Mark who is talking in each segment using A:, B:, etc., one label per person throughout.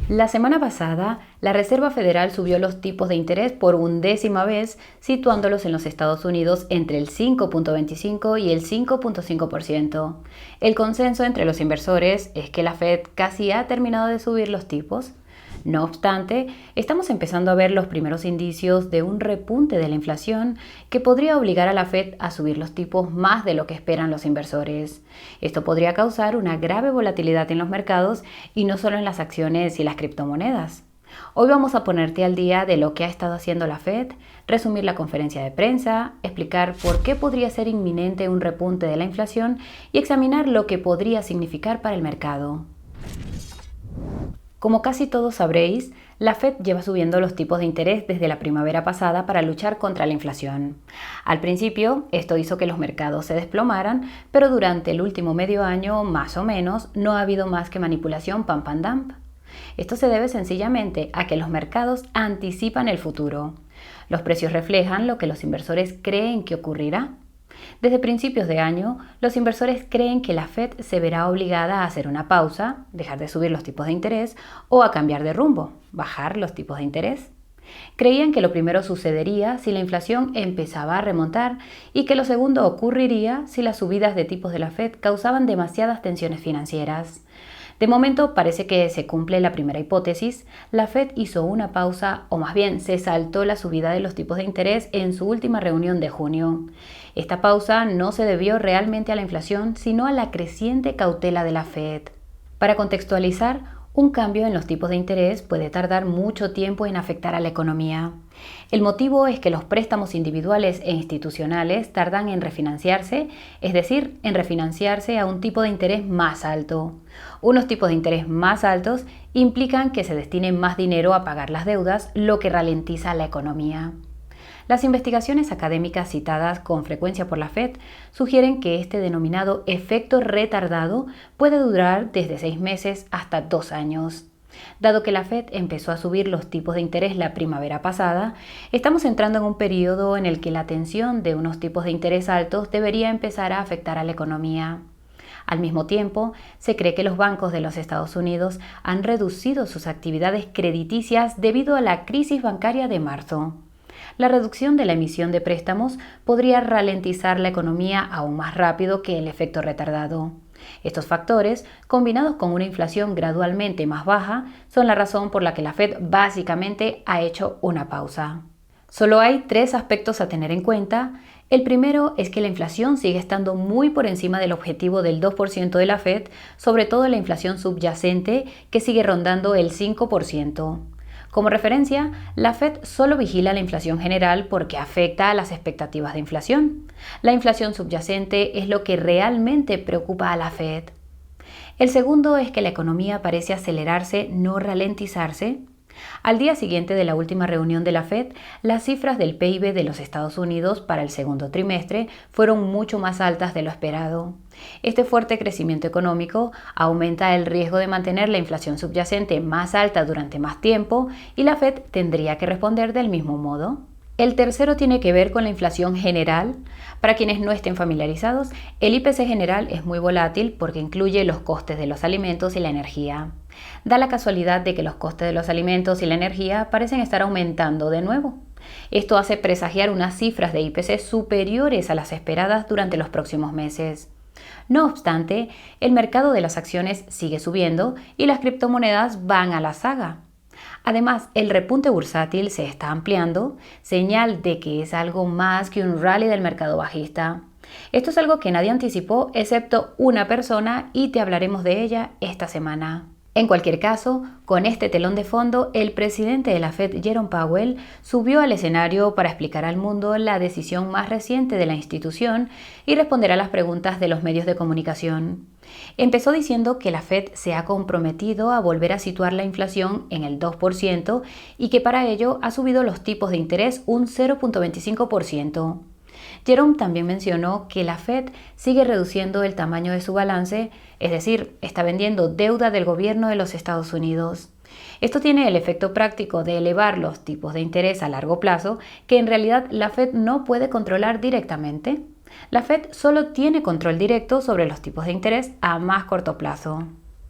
A: La semana pasada, la Reserva Federal subió los tipos de interés por 1ª vez, situándolos en los Estados Unidos entre el 5.25 y el 5.5%. El consenso entre los inversores es que la Fed casi ha terminado de subir los tipos. No obstante, estamos empezando a ver los primeros indicios de un repunte de la inflación que podría obligar a la Fed a subir los tipos más de lo que esperan los inversores. Esto podría causar una grave volatilidad en los mercados y no solo en las acciones y las criptomonedas. Hoy vamos a ponerte al día de lo que ha estado haciendo la Fed, resumir la conferencia de prensa, explicar por qué podría ser inminente un repunte de la inflación y examinar lo que podría significar para el mercado. Como casi todos sabréis, la Fed lleva subiendo los tipos de interés desde la primavera pasada para luchar contra la inflación. Al principio, esto hizo que los mercados se desplomaran, pero durante el último medio año, más o menos, no ha habido más que manipulación pump and dump. Esto se debe sencillamente a que los mercados anticipan el futuro. Los precios reflejan lo que los inversores creen que ocurrirá. Desde principios de año, los inversores creen que la Fed se verá obligada a hacer una pausa, dejar de subir los tipos de interés o a cambiar de rumbo, bajar los tipos de interés. Creían que lo primero sucedería si la inflación empezaba a remontar y que lo segundo ocurriría si las subidas de tipos de la Fed causaban demasiadas tensiones financieras. De momento parece que se cumple la primera hipótesis. La Fed hizo una pausa, o más bien se saltó la subida de los tipos de interés en su última reunión de junio. Esta pausa no se debió realmente a la inflación, sino a la creciente cautela de la Fed. Para contextualizar, un cambio en los tipos de interés puede tardar mucho tiempo en afectar a la economía. El motivo es que los préstamos individuales e institucionales tardan en refinanciarse, es decir, en refinanciarse a un tipo de interés más alto. Unos tipos de interés más altos implican que se destine más dinero a pagar las deudas, lo que ralentiza la economía. Las investigaciones académicas citadas con frecuencia por la Fed sugieren que este denominado efecto retardado puede durar desde 6 meses hasta 2 años. Dado que la Fed empezó a subir los tipos de interés la primavera pasada, estamos entrando en un periodo en el que la tensión de unos tipos de interés altos debería empezar a afectar a la economía. Al mismo tiempo, se cree que los bancos de los Estados Unidos han reducido sus actividades crediticias debido a la crisis bancaria de marzo. La reducción de la emisión de préstamos podría ralentizar la economía aún más rápido que el efecto retardado. Estos factores, combinados con una inflación gradualmente más baja, son la razón por la que la Fed básicamente ha hecho una pausa. Solo hay 3 aspectos a tener en cuenta. El primero es que la inflación sigue estando muy por encima del objetivo del 2% de la Fed, sobre todo la inflación subyacente, que sigue rondando el 5%. Como referencia, la Fed solo vigila la inflación general porque afecta a las expectativas de inflación. La inflación subyacente es lo que realmente preocupa a la Fed. El segundo es que la economía parece acelerarse, no ralentizarse. Al día siguiente de la última reunión de la Fed, las cifras del PIB de los Estados Unidos para el segundo trimestre fueron mucho más altas de lo esperado. Este fuerte crecimiento económico aumenta el riesgo de mantener la inflación subyacente más alta durante más tiempo y la Fed tendría que responder del mismo modo. El tercero tiene que ver con la inflación general. Para quienes no estén familiarizados, el IPC general es muy volátil porque incluye los costes de los alimentos y la energía. Da la casualidad de que los costes de los alimentos y la energía parecen estar aumentando de nuevo. Esto hace presagiar unas cifras de IPC superiores a las esperadas durante los próximos meses. No obstante, el mercado de las acciones sigue subiendo y las criptomonedas van a la saga. Además, el repunte bursátil se está ampliando, señal de que es algo más que un rally del mercado bajista. Esto es algo que nadie anticipó excepto una persona y te hablaremos de ella esta semana. En cualquier caso, con este telón de fondo, el presidente de la Fed, Jerome Powell, subió al escenario para explicar al mundo la decisión más reciente de la institución y responder a las preguntas de los medios de comunicación. Empezó diciendo que la Fed se ha comprometido a volver a situar la inflación en el 2% y que para ello ha subido los tipos de interés un 0.25%. Jerome también mencionó que la Fed sigue reduciendo el tamaño de su balance, es decir, está vendiendo deuda del gobierno de los Estados Unidos. Esto tiene el efecto práctico de elevar los tipos de interés a largo plazo que en realidad la Fed no puede controlar directamente. La Fed solo tiene control directo sobre los tipos de interés a más corto plazo.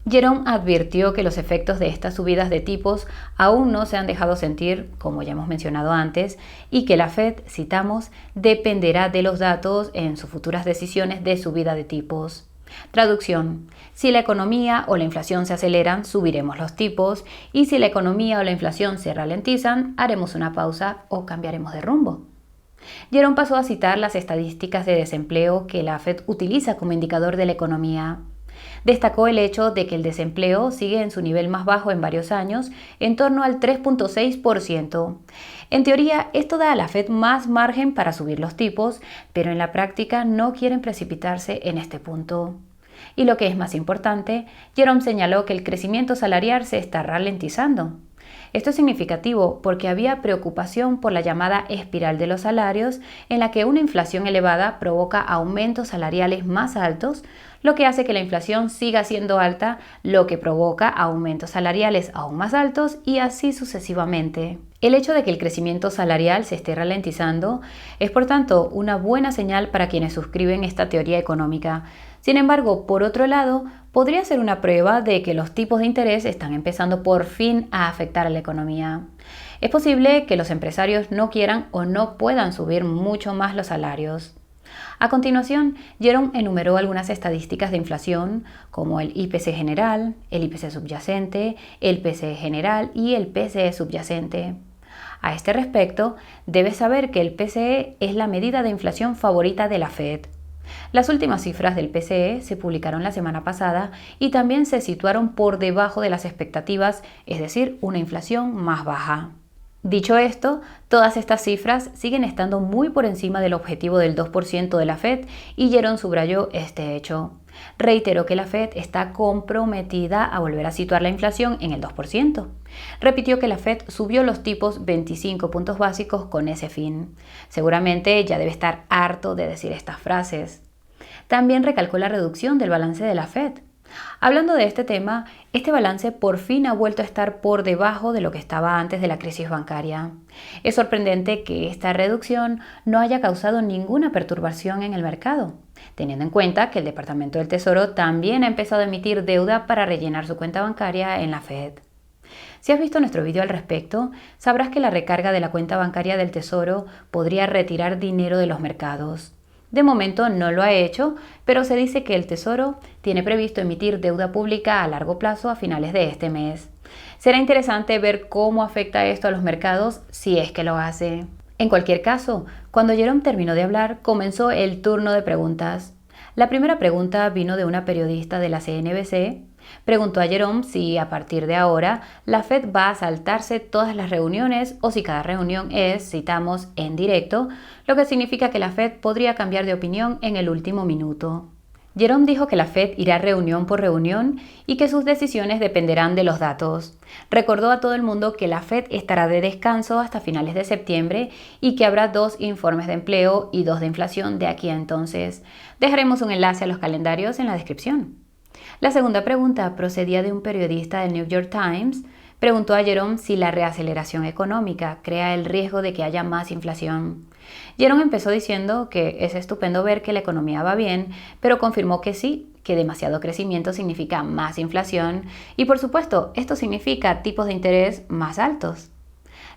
A: Jerome advirtió que los efectos de estas subidas de tipos aún no se han dejado sentir, como ya hemos mencionado antes, y que la Fed, citamos, dependerá de los datos en sus futuras decisiones de subida de tipos. Traducción: si la economía o la inflación se aceleran, subiremos los tipos, y si la economía o la inflación se ralentizan, haremos una pausa o cambiaremos de rumbo. Jerome pasó a citar las estadísticas de desempleo que la Fed utiliza como indicador de la economía. Destacó el hecho de que el desempleo sigue en su nivel más bajo en varios años, en torno al 3.6%. En teoría, esto da a la Fed más margen para subir los tipos, pero en la práctica no quieren precipitarse en este punto. Y lo que es más importante, Jerome señaló que el crecimiento salarial se está ralentizando. Esto es significativo porque había preocupación por la llamada espiral de los salarios, en la que una inflación elevada provoca aumentos salariales más altos, lo que hace que la inflación siga siendo alta, lo que provoca aumentos salariales aún más altos y así sucesivamente. El hecho de que el crecimiento salarial se esté ralentizando es, por tanto, una buena señal para quienes suscriben esta teoría económica. Sin embargo, por otro lado, podría ser una prueba de que los tipos de interés están empezando por fin a afectar a la economía. Es posible que los empresarios no quieran o no puedan subir mucho más los salarios. A continuación, Jerome enumeró algunas estadísticas de inflación, como el IPC general, el IPC subyacente, el PCE general y el PCE subyacente. A este respecto, debes saber que el PCE es la medida de inflación favorita de la Fed. Las últimas cifras del PCE se publicaron la semana pasada y también se situaron por debajo de las expectativas, es decir, una inflación más baja. Dicho esto, todas estas cifras siguen estando muy por encima del objetivo del 2% de la Fed y Jerome subrayó este hecho. Reiteró que la Fed está comprometida a volver a situar la inflación en el 2%. Repitió que la Fed subió los tipos 25 puntos básicos con ese fin. Seguramente ya debe estar harto de decir estas frases. También recalcó la reducción del balance de la Fed. Hablando de este tema, este balance por fin ha vuelto a estar por debajo de lo que estaba antes de la crisis bancaria. Es sorprendente que esta reducción no haya causado ninguna perturbación en el mercado, teniendo en cuenta que el Departamento del Tesoro también ha empezado a emitir deuda para rellenar su cuenta bancaria en la Fed. Si has visto nuestro video al respecto, sabrás que la recarga de la cuenta bancaria del Tesoro podría retirar dinero de los mercados. De momento no lo ha hecho, pero se dice que el Tesoro tiene previsto emitir deuda pública a largo plazo a finales de este mes. Será interesante ver cómo afecta esto a los mercados si es que lo hace. En cualquier caso, cuando Jerome terminó de hablar, comenzó el turno de preguntas. La primera pregunta vino de una periodista de la CNBC. Preguntó a Jerome si a partir de ahora la Fed va a saltarse todas las reuniones o si cada reunión es, citamos, en directo, lo que significa que la Fed podría cambiar de opinión en el último minuto. Jerome dijo que la Fed irá reunión por reunión y que sus decisiones dependerán de los datos. Recordó a todo el mundo que la Fed estará de descanso hasta finales de septiembre y que habrá 2 informes de empleo y 2 de inflación de aquí a entonces. Dejaremos un enlace a los calendarios en la descripción. La segunda pregunta procedía de un periodista del New York Times. Preguntó a Jerome si la reaceleración económica crea el riesgo de que haya más inflación. Jerome empezó diciendo que es estupendo ver que la economía va bien, pero confirmó que sí, que demasiado crecimiento significa más inflación y por supuesto esto significa tipos de interés más altos.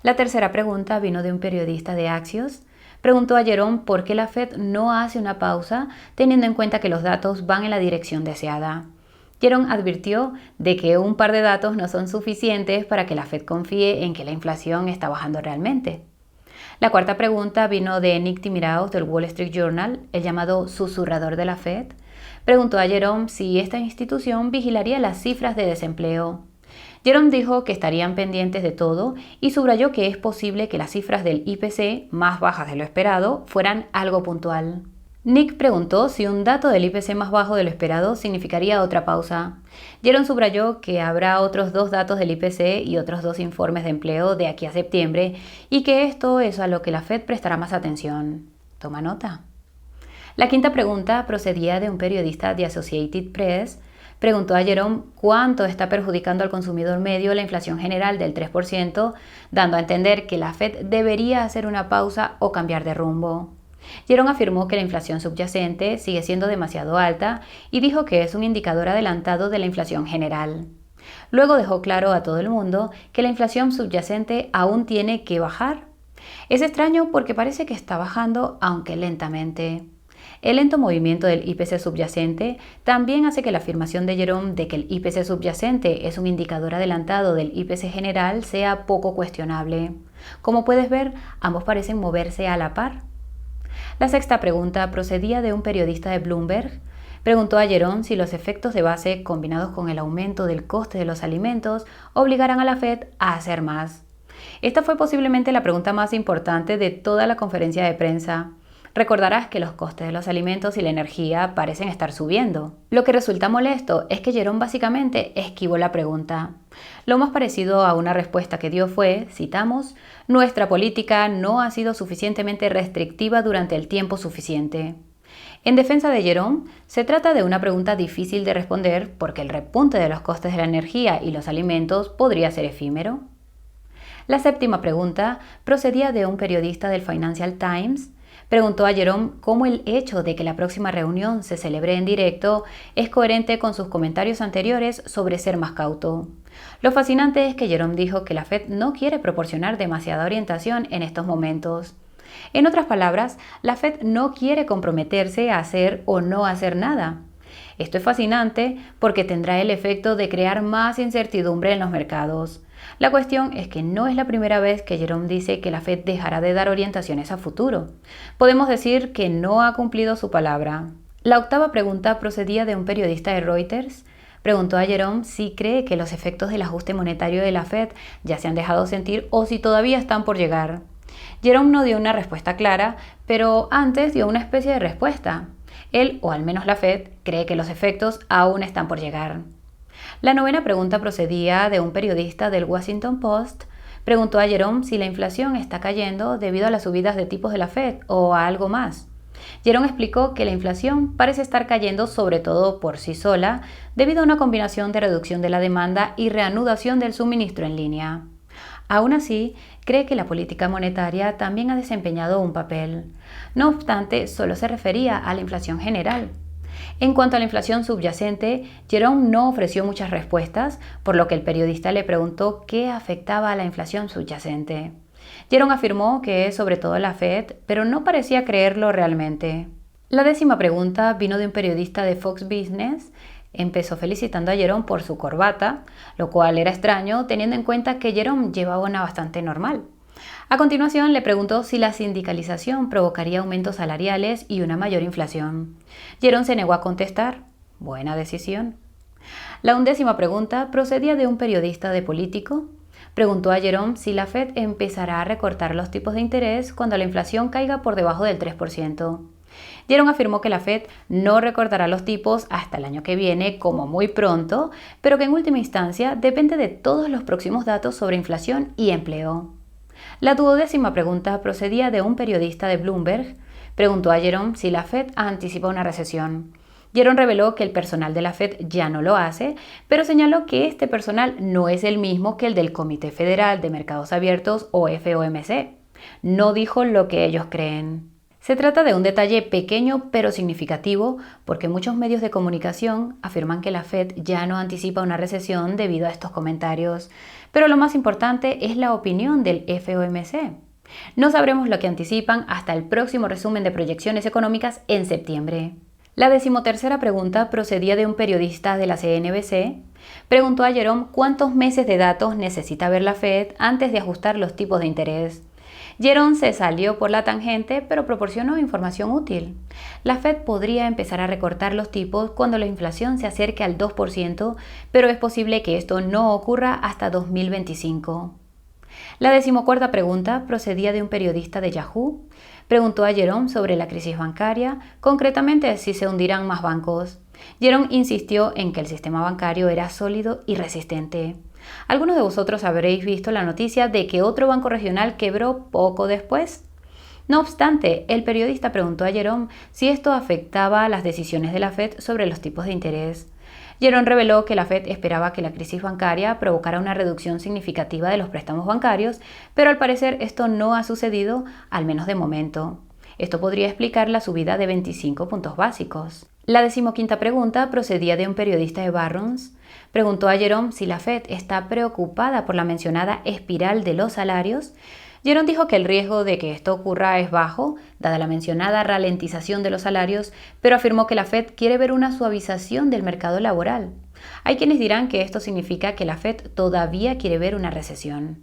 A: La tercera pregunta vino de un periodista de Axios. Preguntó a Jerome por qué la Fed no hace una pausa teniendo en cuenta que los datos van en la dirección deseada. Jerome advirtió de que un par de datos no son suficientes para que la Fed confíe en que la inflación está bajando realmente. La cuarta pregunta vino de Nick Timiraos del Wall Street Journal, el llamado susurrador de la Fed. Preguntó a Jerome si esta institución vigilaría las cifras de desempleo. Jerome dijo que estarían pendientes de todo y subrayó que es posible que las cifras del IPC, más bajas de lo esperado, fueran algo puntual. Nick preguntó si un dato del IPC más bajo de lo esperado significaría otra pausa. Jerome subrayó que habrá otros 2 datos del IPC y otros 2 informes de empleo de aquí a septiembre y que esto es a lo que la Fed prestará más atención. Toma nota. La quinta pregunta procedía de un periodista de Associated Press. Preguntó a Jerome cuánto está perjudicando al consumidor medio la inflación general del 3%, dando a entender que la Fed debería hacer una pausa o cambiar de rumbo. Jerome afirmó que la inflación subyacente sigue siendo demasiado alta y dijo que es un indicador adelantado de la inflación general. Luego dejó claro a todo el mundo que la inflación subyacente aún tiene que bajar. Es extraño porque parece que está bajando, aunque lentamente. El lento movimiento del IPC subyacente también hace que la afirmación de Jerome de que el IPC subyacente es un indicador adelantado del IPC general sea poco cuestionable. Como puedes ver, ambos parecen moverse a la par. La sexta pregunta procedía de un periodista de Bloomberg. Preguntó a Jerome si los efectos de base combinados con el aumento del coste de los alimentos obligarán a la Fed a hacer más. Esta fue posiblemente la pregunta más importante de toda la conferencia de prensa. Recordarás que los costes de los alimentos y la energía parecen estar subiendo. Lo que resulta molesto es que Jerome básicamente esquivó la pregunta. Lo más parecido a una respuesta que dio fue, citamos, nuestra política no ha sido suficientemente restrictiva durante el tiempo suficiente. En defensa de Jerome, se trata de una pregunta difícil de responder porque el repunte de los costes de la energía y los alimentos podría ser efímero. La séptima pregunta procedía de un periodista del Financial Times. Preguntó a Jerome cómo el hecho de que la próxima reunión se celebre en directo es coherente con sus comentarios anteriores sobre ser más cauto. Lo fascinante es que Jerome dijo que la Fed no quiere proporcionar demasiada orientación en estos momentos. En otras palabras, la Fed no quiere comprometerse a hacer o no hacer nada. Esto es fascinante porque tendrá el efecto de crear más incertidumbre en los mercados. La cuestión es que no es la primera vez que Jerome dice que la Fed dejará de dar orientaciones a futuro. Podemos decir que no ha cumplido su palabra. La octava pregunta procedía de un periodista de Reuters. Preguntó a Jerome si cree que los efectos del ajuste monetario de la Fed ya se han dejado sentir o si todavía están por llegar. Jerome no dio una respuesta clara, pero antes dio una especie de respuesta. Él, o al menos la Fed, cree que los efectos aún están por llegar. La novena pregunta procedía de un periodista del Washington Post. Preguntó a Jerome si la inflación está cayendo debido a las subidas de tipos de la Fed o a algo más. Jerome explicó que la inflación parece estar cayendo sobre todo por sí sola debido a una combinación de reducción de la demanda y reanudación del suministro en línea. Aún así, cree que la política monetaria también ha desempeñado un papel. No obstante, solo se refería a la inflación general. En cuanto a la inflación subyacente, Jerome no ofreció muchas respuestas, por lo que el periodista le preguntó qué afectaba a la inflación subyacente. Jerome afirmó que es sobre todo la Fed, pero no parecía creerlo realmente. La décima pregunta vino de un periodista de Fox Business. Empezó felicitando a Jerome por su corbata, lo cual era extraño teniendo en cuenta que Jerome llevaba una bastante normal. A continuación le preguntó si la sindicalización provocaría aumentos salariales y una mayor inflación. Jerome se negó a contestar. Buena decisión. La undécima pregunta procedía de un periodista de Político. Preguntó a Jerome si la Fed empezará a recortar los tipos de interés cuando la inflación caiga por debajo del 3%. Jerome afirmó que la Fed no recortará los tipos hasta el año que viene, como muy pronto, pero que en última instancia depende de todos los próximos datos sobre inflación y empleo. La duodécima pregunta procedía de un periodista de Bloomberg. Preguntó a Jerome si la Fed anticipa una recesión. Jerome reveló que el personal de la Fed ya no lo hace, pero señaló que este personal no es el mismo que el del Comité Federal de Mercados Abiertos o FOMC. No dijo lo que ellos creen. Se trata de un detalle pequeño pero significativo porque muchos medios de comunicación afirman que la Fed ya no anticipa una recesión debido a estos comentarios, pero lo más importante es la opinión del FOMC. No sabremos lo que anticipan hasta el próximo resumen de proyecciones económicas en septiembre. La decimotercera pregunta procedía de un periodista de la CNBC. Preguntó a Jerome cuántos meses de datos necesita ver la Fed antes de ajustar los tipos de interés. Jerome se salió por la tangente, pero proporcionó información útil. La Fed podría empezar a recortar los tipos cuando la inflación se acerque al 2%, pero es posible que esto no ocurra hasta 2025. La decimocuarta pregunta procedía de un periodista de Yahoo. Preguntó a Jerome sobre la crisis bancaria, concretamente si se hundirán más bancos. Jerome insistió en que el sistema bancario era sólido y resistente. Algunos de vosotros habréis visto la noticia de que otro banco regional quebró poco después. No obstante, el periodista preguntó a Jerome si esto afectaba a las decisiones de la Fed sobre los tipos de interés. Jerome reveló que la Fed esperaba que la crisis bancaria provocara una reducción significativa de los préstamos bancarios, pero al parecer esto no ha sucedido, al menos de momento. Esto podría explicar la subida de 25 puntos básicos. La 15ª pregunta procedía de un periodista de Barron's. Preguntó a Jerome si la Fed está preocupada por la mencionada espiral de los salarios. Jerome dijo que el riesgo de que esto ocurra es bajo, dada la mencionada ralentización de los salarios, pero afirmó que la Fed quiere ver una suavización del mercado laboral. Hay quienes dirán que esto significa que la Fed todavía quiere ver una recesión.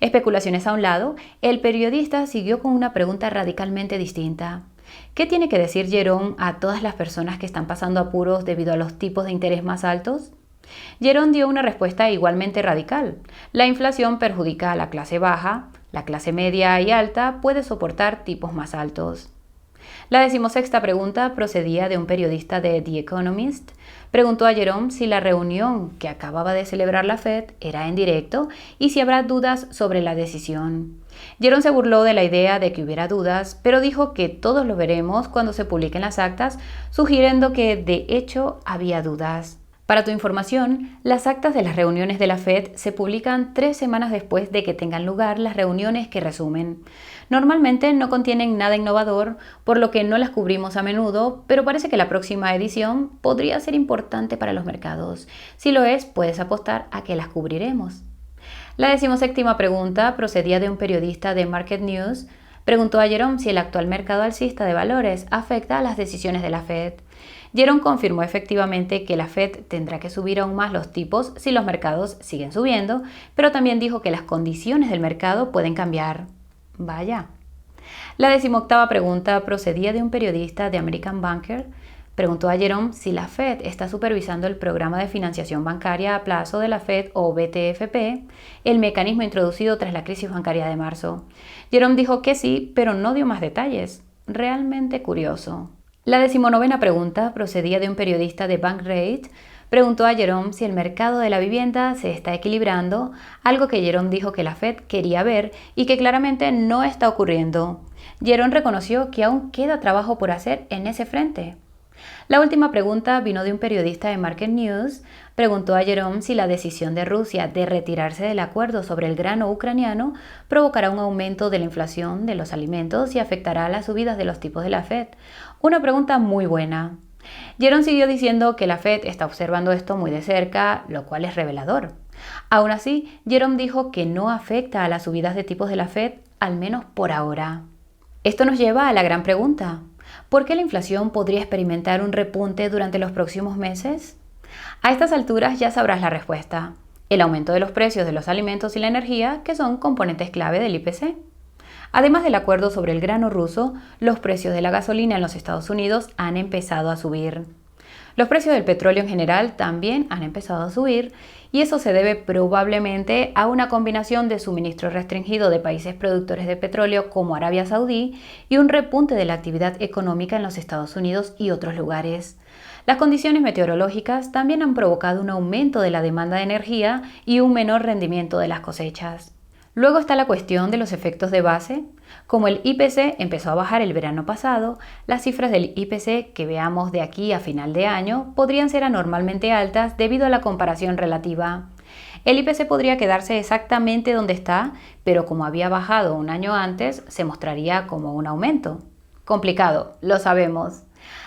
A: Especulaciones a un lado, el periodista siguió con una pregunta radicalmente distinta. ¿Qué tiene que decir Jerome a todas las personas que están pasando apuros debido a los tipos de interés más altos? Jerome dio una respuesta igualmente radical. La inflación perjudica a la clase baja, la clase media y alta puede soportar tipos más altos. La 16ª pregunta procedía de un periodista de The Economist. Preguntó a Jerome si la reunión que acababa de celebrar la Fed era en directo y si habrá dudas sobre la decisión. Jerome se burló de la idea de que hubiera dudas, pero dijo que todos lo veremos cuando se publiquen las actas, sugiriendo que de hecho había dudas. Para tu información, las actas de las reuniones de la Fed se publican 3 semanas después de que tengan lugar las reuniones que resumen. Normalmente no contienen nada innovador, por lo que no las cubrimos a menudo, pero parece que la próxima edición podría ser importante para los mercados. Si lo es, puedes apostar a que las cubriremos. La 17ª pregunta procedía de un periodista de Market News. Preguntó a Jerome si el actual mercado alcista de valores afecta a las decisiones de la Fed. Jerome confirmó efectivamente que la Fed tendrá que subir aún más los tipos si los mercados siguen subiendo, pero también dijo que las condiciones del mercado pueden cambiar. Vaya. La 18ª pregunta procedía de un periodista de American Banker. Preguntó a Jerome si la Fed está supervisando el programa de financiación bancaria a plazo de la Fed o BTFP, el mecanismo introducido tras la crisis bancaria de marzo. Jerome dijo que sí, pero no dio más detalles. Realmente curioso. La 19ª pregunta procedía de un periodista de Bankrate. Preguntó a Jerome si el mercado de la vivienda se está equilibrando, algo que Jerome dijo que la Fed quería ver y que claramente no está ocurriendo. Jerome reconoció que aún queda trabajo por hacer en ese frente. La última pregunta vino de un periodista de Market News. Preguntó a Jerome si la decisión de Rusia de retirarse del acuerdo sobre el grano ucraniano provocará un aumento de la inflación de los alimentos y afectará las subidas de los tipos de la Fed. Una pregunta muy buena. Jerome siguió diciendo que la Fed está observando esto muy de cerca, lo cual es revelador. Aún así, Jerome dijo que no afecta a las subidas de tipos de la Fed, al menos por ahora. Esto nos lleva a la gran pregunta. ¿Por qué la inflación podría experimentar un repunte durante los próximos meses? A estas alturas ya sabrás la respuesta. El aumento de los precios de los alimentos y la energía, que son componentes clave del IPC. Además del acuerdo sobre el grano ruso, los precios de la gasolina en los Estados Unidos han empezado a subir. Los precios del petróleo en general también han empezado a subir y eso se debe probablemente a una combinación de suministro restringido de países productores de petróleo como Arabia Saudí y un repunte de la actividad económica en los Estados Unidos y otros lugares. Las condiciones meteorológicas también han provocado un aumento de la demanda de energía y un menor rendimiento de las cosechas. Luego está la cuestión de los efectos de base. Como el IPC empezó a bajar el verano pasado, las cifras del IPC que veamos de aquí a final de año podrían ser anormalmente altas debido a la comparación relativa. El IPC podría quedarse exactamente donde está, pero como había bajado un año antes, se mostraría como un aumento. Complicado, lo sabemos.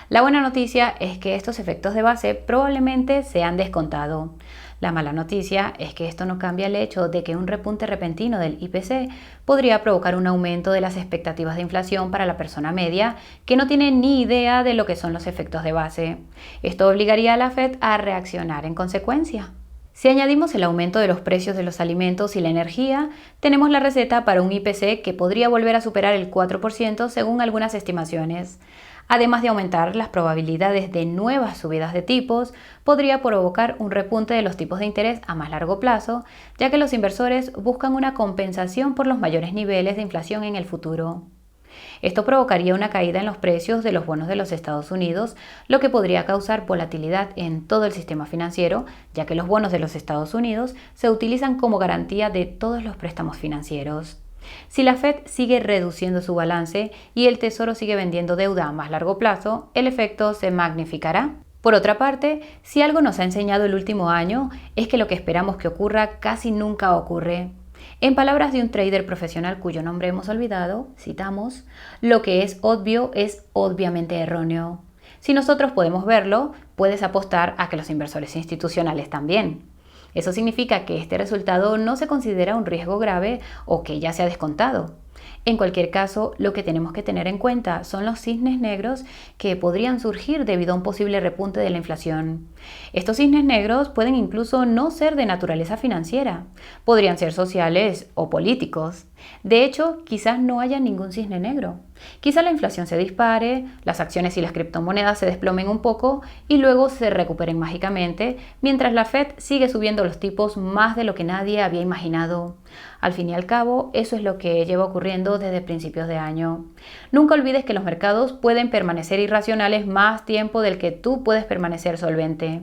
A: La buena noticia es que estos efectos de base probablemente se han descontado. La mala noticia es que esto no cambia el hecho de que un repunte repentino del IPC podría provocar un aumento de las expectativas de inflación para la persona media que no tiene ni idea de lo que son los efectos de base. Esto obligaría a la Fed a reaccionar en consecuencia. Si añadimos el aumento de los precios de los alimentos y la energía, tenemos la receta para un IPC que podría volver a superar el 4% según algunas estimaciones. Además de aumentar las probabilidades de nuevas subidas de tipos, podría provocar un repunte de los tipos de interés a más largo plazo, ya que los inversores buscan una compensación por los mayores niveles de inflación en el futuro. Esto provocaría una caída en los precios de los bonos de los Estados Unidos, lo que podría causar volatilidad en todo el sistema financiero, ya que los bonos de los Estados Unidos se utilizan como garantía de todos los préstamos financieros. Si la Fed sigue reduciendo su balance y el Tesoro sigue vendiendo deuda a más largo plazo, el efecto se magnificará. Por otra parte, si algo nos ha enseñado el último año es que lo que esperamos que ocurra casi nunca ocurre. En palabras de un trader profesional cuyo nombre hemos olvidado, citamos, lo que es obvio es obviamente erróneo. Si nosotros podemos verlo, puedes apostar a que los inversores institucionales también. Eso significa que este resultado no se considera un riesgo grave o que ya se ha descontado. En cualquier caso, lo que tenemos que tener en cuenta son los cisnes negros que podrían surgir debido a un posible repunte de la inflación. Estos cisnes negros pueden incluso no ser de naturaleza financiera, podrían ser sociales o políticos. De hecho, quizás no haya ningún cisne negro. Quizá la inflación se dispare, las acciones y las criptomonedas se desplomen un poco y luego se recuperen mágicamente, mientras la Fed sigue subiendo los tipos más de lo que nadie había imaginado. Al fin y al cabo, eso es lo que lleva ocurriendo desde principios de año. Nunca olvides que los mercados pueden permanecer irracionales más tiempo del que tú puedes permanecer solvente.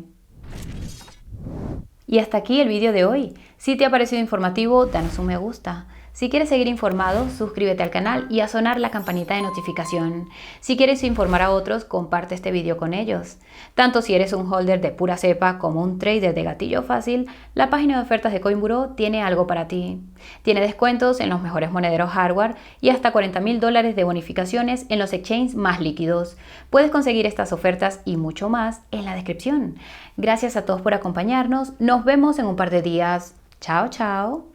A: Y hasta aquí el vídeo de hoy. Si te ha parecido informativo, danos un me gusta. Si quieres seguir informado, suscríbete al canal y a sonar la campanita de notificación. Si quieres informar a otros, comparte este vídeo con ellos. Tanto si eres un holder de pura cepa como un trader de gatillo fácil, la página de ofertas de Coinburo tiene algo para ti. Tiene descuentos en los mejores monederos hardware y hasta $40,000 de bonificaciones en los exchanges más líquidos. Puedes conseguir estas ofertas y mucho más en la descripción. Gracias a todos por acompañarnos. Nos vemos en un par de días. Chao, chao.